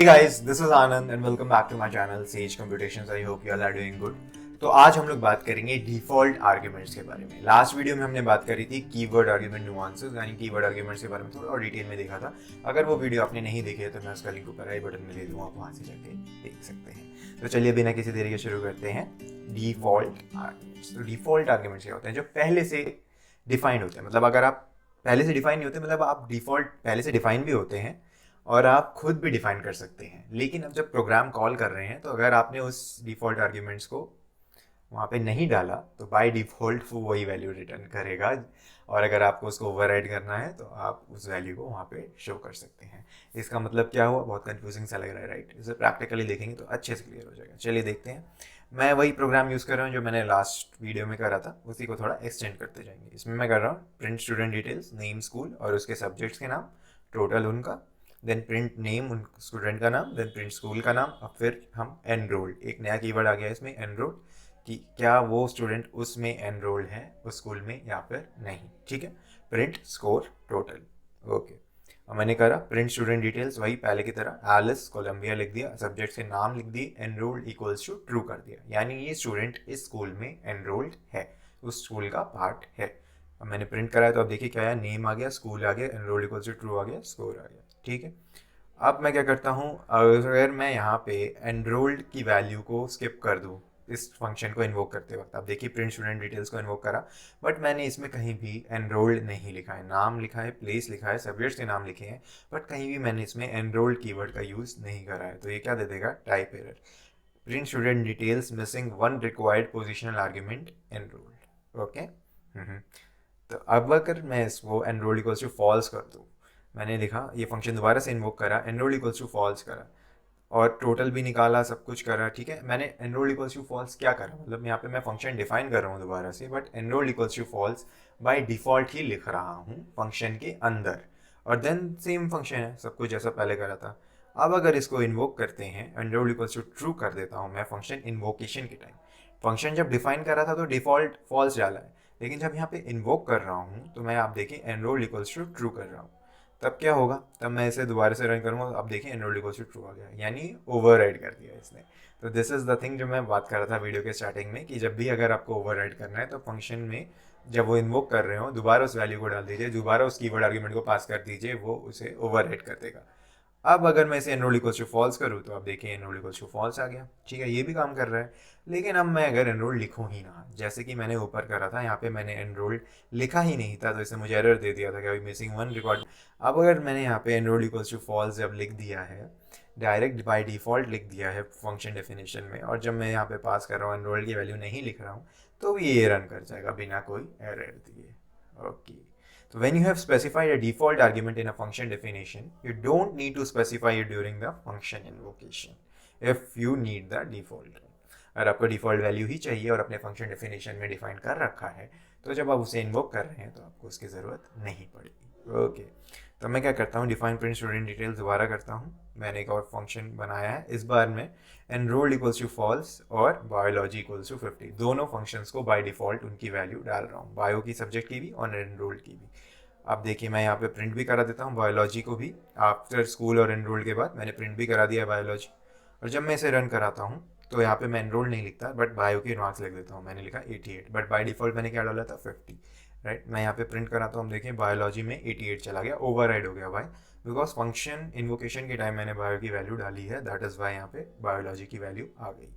Hey guys, this is Anand and welcome back to my channel Sage Computations. I hope you all are doing good. तो आज हम लोग बात करेंगे default arguments के बारे में। लास्ट वीडियो में हमने बात करी थी कीवर्ड आर्ग्यूमेंट नुआंसेस यानी कीवर्ड आर्ग्यूमेंट्स के बारे में थोड़ा और डिटेल में देखा था। अगर वो वीडियो आपने नहीं देखी है तो मैं उसका लिंक ऊपर आई बटन में दे दूंगा, आप वहाँ से जाके देख सकते हैं। तो चलिए बिना किसी देरी के शुरू करते हैं डिफॉल्ट आर्ग्यूमेंट्स। तो डिफॉल्ट आर्ग्यूमेंट्स क्या होते हैं? जो पहले से डिफाइंड होते हैं, मतलब अगर आप पहले से डिफाइन नहीं होते, मतलब आप डिफॉल्ट पहले से डिफाइन भी होते हैं और आप खुद भी डिफाइन कर सकते हैं। लेकिन अब जब प्रोग्राम कॉल कर रहे हैं तो अगर आपने उस डिफ़ॉल्ट आर्ग्यूमेंट्स को वहाँ पे नहीं डाला तो बाय डिफ़ॉल्ट वो वही वैल्यू रिटर्न करेगा, और अगर आपको उसको ओवरराइड करना है तो आप उस वैल्यू को वहाँ पे शो कर सकते हैं। इसका मतलब क्या हुआ? बहुत कंफ्यूजिंग सा लग रहा है, राइट? इसे प्रैक्टिकली देखेंगे तो अच्छे से क्लियर हो जाएगा। चलिए देखते हैं। मैं वही प्रोग्राम यूज़ कर रहा हूँ जो मैंने लास्ट वीडियो में करा था, उसी को थोड़ा एक्सटेंड करते जाएंगे। इसमें मैं कर रहा हूँ print student details, name school और उसके सब्जेक्ट्स के नाम, टोटल उनका, देन प्रिंट नेम उन स्टूडेंट का नाम, देन प्रिंट स्कूल का नाम, और फिर हम एनरोल्ड, एक नया कीवर्ड आ गया इसमें एनरोल्ड, कि क्या वो स्टूडेंट उसमें एनरोल्ड है उस स्कूल में या फिर नहीं। ठीक है, प्रिंट स्कोर टोटल। ओके, और मैंने करा प्रिंट स्टूडेंट डिटेल्स, वही पहले की तरह एलिस कोलंबिया लिख दिया, सब्जेक्ट के नाम लिख दिए, एनरोल्ड इक्वल्स टू ट्रू कर दिया, यानी ये स्टूडेंट इस स्कूल में एनरोल्ड है, उस स्कूल का पार्ट है। अब मैंने प्रिंट कराया तो अब देखिए क्या है, नेम आ गया, स्कूल आ गया, एनरोल्ड इक्वल्स टू ट्रू आ गया, स्कोर आ गया। ठीक है, अब मैं क्या करता हूँ, अगर मैं यहाँ पे एनरोल्ड की वैल्यू को स्किप कर दूँ इस फंक्शन को इन्वोक करते वक्त, आप देखिए प्रिंट स्टूडेंट डिटेल्स को इन्वोक करा, बट मैंने इसमें कहीं भी एनरोल्ड नहीं लिखा है। नाम लिखा है, प्लेस लिखा है, सब्जेक्ट्स के नाम लिखे हैं, बट कहीं भी मैंने इसमें एनरोल्ड कीवर्ड का यूज़ नहीं करा है। तो ये क्या दे देगा? Type error, print student details missing one required positional argument enrolled. Okay, तो अब अगर मैं इसको एनरोल्ड इक्वल्स टू फॉल्स कर दूँ, मैंने लिखा ये फंक्शन दोबारा से इन्वोक करा, एनरोल्ड इक्वल्स टू फॉल्स करा और टोटल भी निकाला, सब कुछ करा। ठीक है, मैंने एनरोल्ड इक्वल्स टू फॉल्स क्या करा, मतलब यहाँ पे मैं फंक्शन डिफाइन कर रहा हूँ दोबारा से, but enrolled equals to false by default ही लिख रहा हूँ फंक्शन के अंदर, और देन सेम फंक्शन है, सब कुछ जैसा पहले करा था। अब अगर इसको इन्वोक करते हैं, एनरोल्ड इक्वल्स टू ट्रू कर देता हूँ मैं फंक्शन इन्वोकेशन के टाइम। फंक्शन जब डिफाइन करा था तो डिफॉल्ट फॉल्स डाला है, लेकिन जब यहाँ पे इन्वोक कर रहा हूँ तो मैं, आप देखिए, एनरोल्ड इक्वल्स टू ट्रू कर रहा हूँ। तब क्या होगा? तब मैं इसे दोबारा से रन करूँगा, अब देखिए एनरोल्ड इक्वल्स टू ट्रू आ गया, यानी ओवर कर दिया इसने। तो दिस इज़ द थिंग जो मैं बात कर रहा था वीडियो के स्टार्टिंग में, कि जब भी अगर आपको ओवर करना है तो फंक्शन में जब वो इन्वोक कर रहे हो दोबारा उस वैल्यू को डाल दीजिए, दोबारा उस कीवर्ड आर्ग्यूमेंट को पास कर दीजिए, वो उसे ओवर कर देगा। अब अगर मैं इसे एनरोल इक्वल्स टू फॉल्स करूँ तो आप देखिए एनरोल इक्वल्स टू फॉल्स आ गया। ठीक है, ये भी काम कर रहा है। लेकिन अब मैं अगर एनरोल लिखूँ ही ना, जैसे कि मैंने ऊपर करा था, यहाँ पे मैंने एनरोल्ड लिखा ही नहीं था तो इसे मुझे एरर दे दिया था कि अभी मिसिंग वन रिकॉर्ड। अब अगर मैंने यहाँ पे एनरोल इक्वल्स टू फॉल्स जब लिख दिया है, डायरेक्ट बाय डिफ़ॉल्ट लिख दिया है फंक्शन डेफिनेशन में, और जब मैं यहाँ पे पास कर रहा हूँ एनरोल की वैल्यू नहीं लिख रहा हूँ, तो ये रन कर जाएगा बिना कोई एरर दिए। Okay, so when you have specified a default argument in a function definition, you don't need to specify it during the function invocation if you need the default. अगर आपको डिफ़ॉल्ट वैल्यू ही चाहिए और अपने function definition में define कर रखा है, तो जब आप उसे इन्वोक कर रहे हैं तो आपको उसकी ज़रूरत नहीं पड़ेगी। ओके, तो मैं क्या करता हूँ, डिफाइन प्रिंट स्टूडेंट डिटेल्स दोबारा करता हूँ। मैंने एक और फंक्शन बनाया है, इस बार में एनरोल्ड इक्वल्स टू फॉल्स और बायोलॉजी इक्वल्स टू 50, दोनों फंक्शंस को बाय डिफ़ॉल्ट उनकी वैल्यू डाल रहा हूँ, बायो की सब्जेक्ट की भी और एनरोल्ड की भी। अब देखिए मैं यहाँ पे प्रिंट भी करा देता हूँ बायोलॉजी को भी, आफ्टर स्कूल और एनरोल्ड के बाद मैंने प्रिंट भी करा दिया बायोलॉजी। और जब मैं इसे रन कराता हूँ तो यहाँ पे मैं एनरोल्ड नहीं लिखता, बट बायो के मार्क्स लिख देता हूँ। मैंने लिखा 88, बट बाय डिफ़ॉल्ट मैंने क्या डाला था? 50, राइट। मैं यहाँ पे प्रिंट कराता हूँ, हम देखें बायोलॉजी में 88 चला गया, ओवरराइड हो गया भाई, बिकॉज फंक्शन इन्वोकेशन के टाइम मैंने बायो की वैल्यू डाली है, दैट इज़ वाई यहाँ पे बायोलॉजी की वैल्यू आ गई।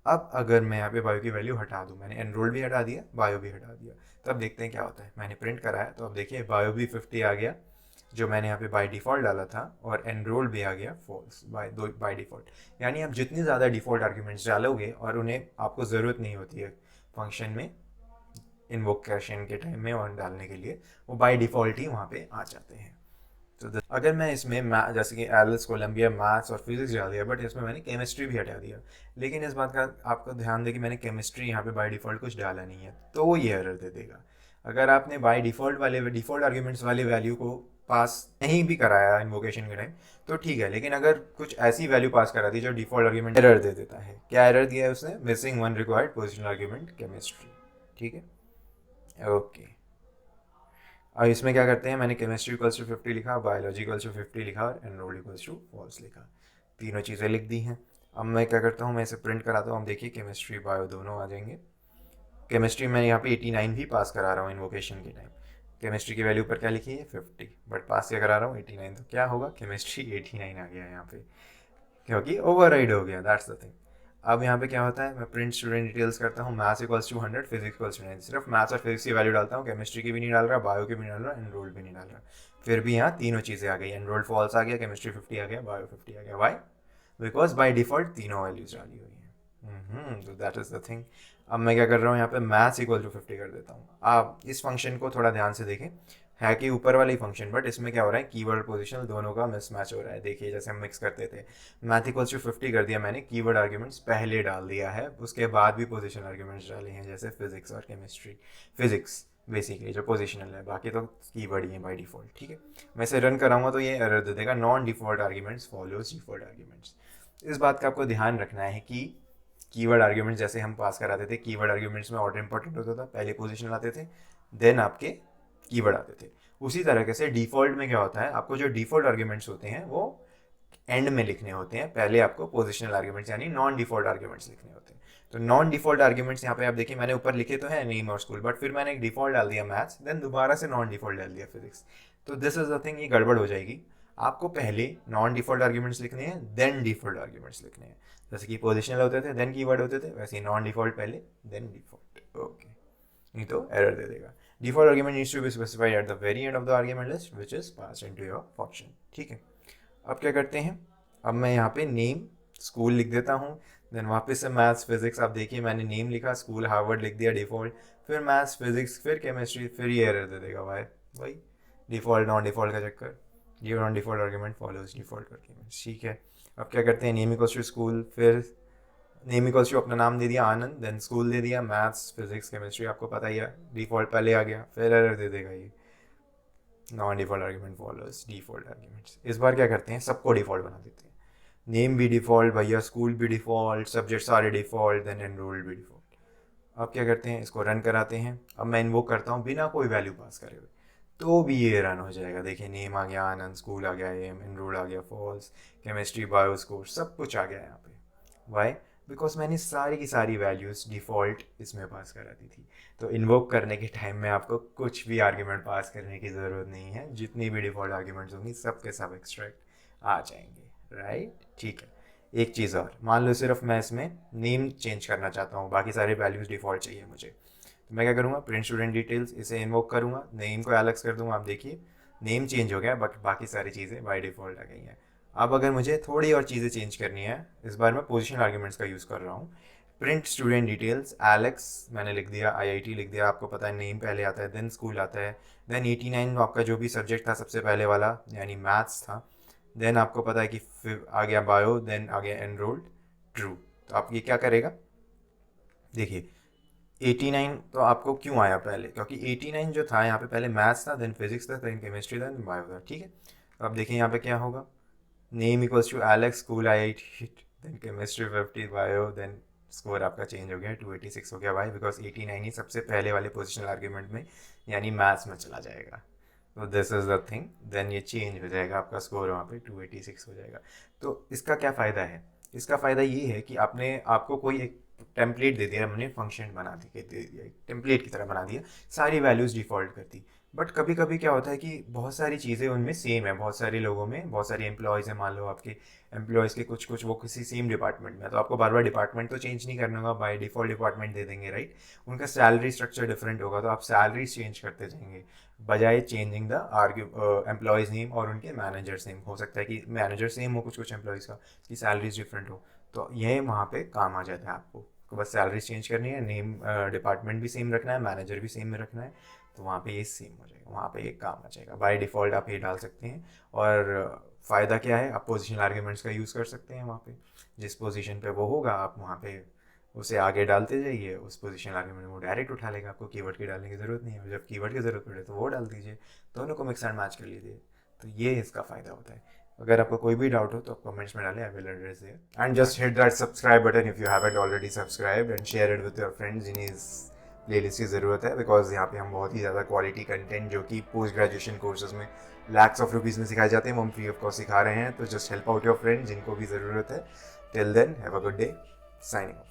अब अगर मैं यहाँ पे बायो की वैल्यू हटा दूँ, मैंने एनरोल्ड भी हटा दिया, बायो भी हटा दिया, तब देखते हैं क्या होता है। मैंने प्रिंट कराया तो अब देखिए बायो भी 50 आ गया जो मैंने यहाँ पे बाय डिफ़ॉल्ट डाला था, और एनरोल्ड भी आ गया फॉल्स बाय डिफ़ॉल्ट। यानी आप जितनी ज़्यादा डिफ़ॉल्ट आर्ग्यूमेंट्स डालोगे और उन्हें आपको ज़रूरत नहीं होती है फंक्शन में इन्वोकेशन के टाइम में और डालने के लिए, वो बाय डिफ़ॉल्ट ही वहाँ पे आ जाते हैं। तो अगर मैं इसमें जैसे कि एलिस कोलंबिया मैथ्स और फिजिक्स डाल दिया, बट इसमें मैंने केमिस्ट्री भी हटा दिया, लेकिन इस बात का आपको ध्यान दें कि मैंने केमिस्ट्री यहाँ पे बाय डिफ़ॉल्ट कुछ डाला नहीं है, तो वो ये एरर दे देगा। अगर आपने बाय डिफ़ॉल्ट आर्ग्यूमेंट्स वाले वैल्यू को पास नहीं भी कराया इन्वोकेशन के टाइम तो ठीक है, लेकिन अगर कुछ ऐसी वैल्यू पास करा दी जो डिफ़ॉल्ट आर्ग्यूमेंट एरर दे देता है, क्या एरर दिया है उसने? Missing one required positional argument chemistry. ठीक है, ओके। अब इसमें क्या करते हैं, मैंने केमिस्ट्री इक्वल्स टू 50 लिखा, बायोलॉजी इक्वल्स टू 50 लिखा और एनरोल्ड इक्वल्स टू फॉल्स लिखा। तीनों चीज़ें लिख दी हैं। अब मैं क्या करता हूँ, मैं इसे प्रिंट कराता हूँ। हम देखिए केमिस्ट्री बायो दोनों आ जाएंगे। केमिस्ट्री में यहाँ पे 89 भी पास करा रहा हूँ इन्वोकेशन के टाइम। केमिस्ट्री की वैल्यू पर क्या लिखी है 50, बट पास क्या करा रहा हूँ 89, तो क्या होगा केमिस्ट्री 89 आ गया यहाँ पे, क्योंकि ओवरराइड हो गया, दैट्स द थिंग। अब यहाँ पे क्या होता है, मैं प्रिंट स्टूडेंट डिटेल्स करता हूँ, maths equals to 100, physics equals to 9। सिर्फ मैथ्स और फिजिक्स की वैल्यू डालता हूँ, केमिस्ट्री की भी नहीं डाल रहा, बायो की भी नहीं डाल रहा, एनरोल्ड भी नहीं डाल रहा। फिर भी यहाँ तीनों चीज़ें आ गई, एनरोल्ड फॉल्स आ गया, केमिस्ट्री 50 आ गया, बायो 50 आ गया। वाई? बिकॉज बाई डिफॉल्ट तीनों वैल्यूज डाली हुई हैं। तो दैट इज द थिंग। अब मैं क्या कर रहा हूँ, यहाँ पे मैथ्स इक्वल टू 50 कर देता हूँ। आप इस फंक्शन को थोड़ा ध्यान से देखें, है कि ऊपर वाला ही फंक्शन, बट इसमें क्या हो रहा है, कीवर्ड पोजीशन दोनों का मिसमैच हो रहा है। देखिए जैसे हम मिक्स करते थे, मैथ इक्वल्स टू 50 कर दिया मैंने, कीवर्ड आर्ग्यूमेंट्स पहले डाल दिया है, उसके बाद भी पोजीशन आर्ग्यूमेंट्स डाले हैं, जैसे फिजिक्स और केमिस्ट्री। फिजिक्स बेसिकली जो पोजिशनल है, बाकी तो कीवर्ड ही है बाई डिफॉल्ट। ठीक है, मैं इसे रन कराऊंगा तो ये एरर दे देगा, non default arguments follows default arguments. इस बात का आपको ध्यान रखना है कि कीवर्ड आर्ग्यूमेंट्स जैसे हम पास कराते थे, कीवर्ड आर्ग्यूमेंट्स में ऑर्डर इंपॉर्टेंट होता था, पहले पोजीशनल आते थे, देन आपके कीवर्ड आते थे। उसी तरीके से डिफॉल्ट में क्या होता है, आपको जो डिफॉल्ट आर्ग्यूमेंट्स होते हैं वो एंड में लिखने होते हैं, पहले आपको पोजिशनल आर्ग्यूमेंट्स यानी नॉन डिफॉल्ट आर्ग्यूमेंट्स लिखने होते हैं। तो नॉन डिफॉल्ट आर्ग्यूमेंट्स यहाँ पे आप देखिए, मैंने ऊपर लिखे तो है नेम और स्कूल, बट फिर मैंने एक डिफॉल्ट डाल दिया मैथ्स, देन दोबारा से नॉन डिफॉल्ट डाल दिया फिजिक्स। तो दिस इज द थिंग, ये गड़बड़ हो जाएगी। आपको पहले नॉन डिफॉल्ट आर्ग्यूमेंट्स लिखने हैं, देन डिफॉल्ट आर्ग्यूमेंट्स लिखने हैं। जैसे कि पोजिशनल होते थे देन कीवर्ड होते थे, वैसे ही नॉन डिफॉल्ट पहले देन डिफॉल्ट। ओके, नहीं तो एरर दे देगा। Default argument needs to be specified at the very end of the argument list which is passed into your function. ठीक है, अब क्या करते हैं, अब मैं यहाँ पे नेम स्कूल लिख देता हूँ, देन वापस से मैथ्स फिजिक्स। आप देखिए मैंने नेम लिखा, स्कूल हार्वर्ड लिख दिया डिफॉल्ट, फिर मैथ्स फिजिक्स, फिर केमिस्ट्री, फिर ये एरर दे देगा। भाई डिफॉल्ट नॉन डिफॉल्ट का चक्कर, ये non default argument follows default argument. ठीक है, अब क्या करते हैं, नेम इक्वल्स टू स्कूल, फिर नेम इक्वल्स टू अपना नाम दे दिया आनंद, देन स्कूल दे दिया, मैथ्स फिजिक्स केमिस्ट्री आपको पता ही है, डिफॉल्ट पहले आ गया, फिर एरर दे देगा ये non default argument follows default arguments. इस बार क्या करते हैं, सबको डिफॉल्ट बना देते हैं, नेम भी डिफॉल्ट भैया, स्कूल भी डिफॉल्ट, सब्जेक्ट सारे डिफॉल्ट, देन एनरोल्ड भी डिफॉल्ट। अब क्या करते हैं, इसको रन कराते हैं। अब मैं इन्वोक करता हूँ बिना कोई वैल्यू पास करे हुए, तो भी ये रन हो जाएगा। देखिए नेम आ गया आनंद, स्कूल आ गया एम, एनरोल्ड आ गया फॉल्स, केमिस्ट्री बायो स्कोर सब कुछ आ गया यहाँ पे। वाई? बिकॉज मैंने सारी की सारी वैल्यूज़ डिफ़ॉल्ट इसमें पास करा दी थी। तो इन्वोक करने के टाइम में आपको कुछ भी आर्ग्यूमेंट पास करने की ज़रूरत नहीं है, जितनी भी डिफ़ॉल्ट आर्ग्यूमेंट्स होंगी सब के सब एक्सट्रैक्ट आ जाएंगे। राइट? ठीक है, एक चीज़ और, मान लो सिर्फ मैं इसमें नेम चेंज करना चाहता हूँ, बाकी सारे वैल्यूज़ डिफ़ॉल्ट चाहिए मुझे, तो मैं क्या करूँगा, प्रिंट स्टूडेंट डिटेल्स, इसे इन्वोक करूँगा, नेम को एलेक्स कर दूँगा। आप देखिए नेम चेंज हो गया, बट बाकी सारी चीज़ें बाय डिफ़ॉल्ट आ गई हैं। अब अगर मुझे थोड़ी और चीज़ें चेंज करनी है, इस बार मैं पोजिशनल आर्ग्यूमेंट्स का यूज़ कर रहा हूँ। प्रिंट स्टूडेंट डिटेल्स एलेक्स मैंने लिख दिया, आईआईटी लिख दिया, आपको पता है नेम पहले आता है, देन स्कूल आता है, देन 89 आपका जो भी सब्जेक्ट था सबसे पहले वाला यानी मैथ्स था, देन आपको पता है कि फिर आ गया बायो, देन आ गया एनरोल्ड ट्रू। तो आप ये क्या करेगा, देखिए 89 तो आपको क्यों आया पहले, क्योंकि 89 जो था यहाँ पे पहले मैथ्स था, देन फिजिक्स था, देन केमिस्ट्री था, देन बायो था। ठीक है, तो अब देखिए यहाँ पे क्या होगा, name equals to Alex, school IIT, then chemistry 50, bio, then score आपका चेंज हो गया 286 हो गया। भाई बिकॉज 89 ही सबसे पहले वाले पोजिशनल आर्ग्यूमेंट में यानी मैथ्स में चला जाएगा। तो this is the thing, then ये चेंज हो जाएगा, आपका स्कोर वहाँ पे 286 हो जाएगा। तो इसका क्या फ़ायदा है, इसका फ़ायदा ये है कि आपको कोई एक टेम्पलेट दे दिया, हमने फंक्शन बना दे दिया, टेम्पलेट की तरह बना दिया, सारी वैल्यूज़ डिफ़ॉल्ट कर दी। बट कभी कभी क्या होता है कि बहुत सारी चीज़ें उनमें सेम है, बहुत सारे लोगों में बहुत सारे एम्प्लॉयज़ हैं, मान लो आपके एम्प्लॉयज़ के कुछ वो किसी सेम डिपार्टमेंट में है, तो आपको बार बार डिपार्टमेंट तो चेंज नहीं करना होगा, बाय डिफ़ॉल्ट डिपार्टमेंट दे देंगे। राइट? उनका सैलरी स्ट्रक्चर डिफरेंट होगा, तो आप सैलरी चेंज करते जाएंगे बजाय चेंजिंग द एम्प्लॉयज़ नेम और उनके मैनेजर्स नेम। हो सकता है कि मैनेजर सेम हो, कुछ एम्प्लॉयज़ का की सैलरीज डिफरेंट हो, तो ये वहाँ पे काम आ जाता है आपको। बस सैलरी चेंज करनी है, नेम डिपार्टमेंट भी सेम रखना है, मैनेजर भी सेम में रखना है, तो वहाँ पे ये सेम हो जाएगा, वहाँ पे एक काम आ जाएगा। बाय डिफ़ॉल्ट आप ये डाल सकते हैं। और फ़ायदा क्या है, आप पोजिशनल आर्ग्यूमेंट्स का यूज़ कर सकते हैं, वहाँ पे जिस पोजीशन पे वो होगा आप वहाँ पे उसे आगे डालते जाइए, उस पोजीशन आर्ग्यूमेंट वो डायरेक्ट उठा लेगा, आपको कीवर्ड की डालने की ज़रूरत नहीं है। जब कीवर्ड की ज़रूरत पड़े तो वो डाल दीजिए, दोनों को मिक्स एंड मैच कर लीजिए। तो ये इसका फ़ायदा होता है। अगर आपको कोई भी डाउट हो तो आप कमेंट्स में डालें, I will address there. And just hit that subscribe button if you haven't already subscribed, and share it with your friends जिन्हें इस प्लेलिस्ट की ज़रूरत है, बिकॉज यहाँ पे हम बहुत ही ज़्यादा क्वालिटी कंटेंट जो कि पोस्ट ग्रेजुएशन कोर्सेज में लैक्स ऑफ रुपीज़ में सिखाए जाते हैं वो हम फ्री ऑफ कॉस्ट सिखा रहे हैं. तो just help out your friend जिनको भी ज़रूरत है. Till then have a good day. Signing of.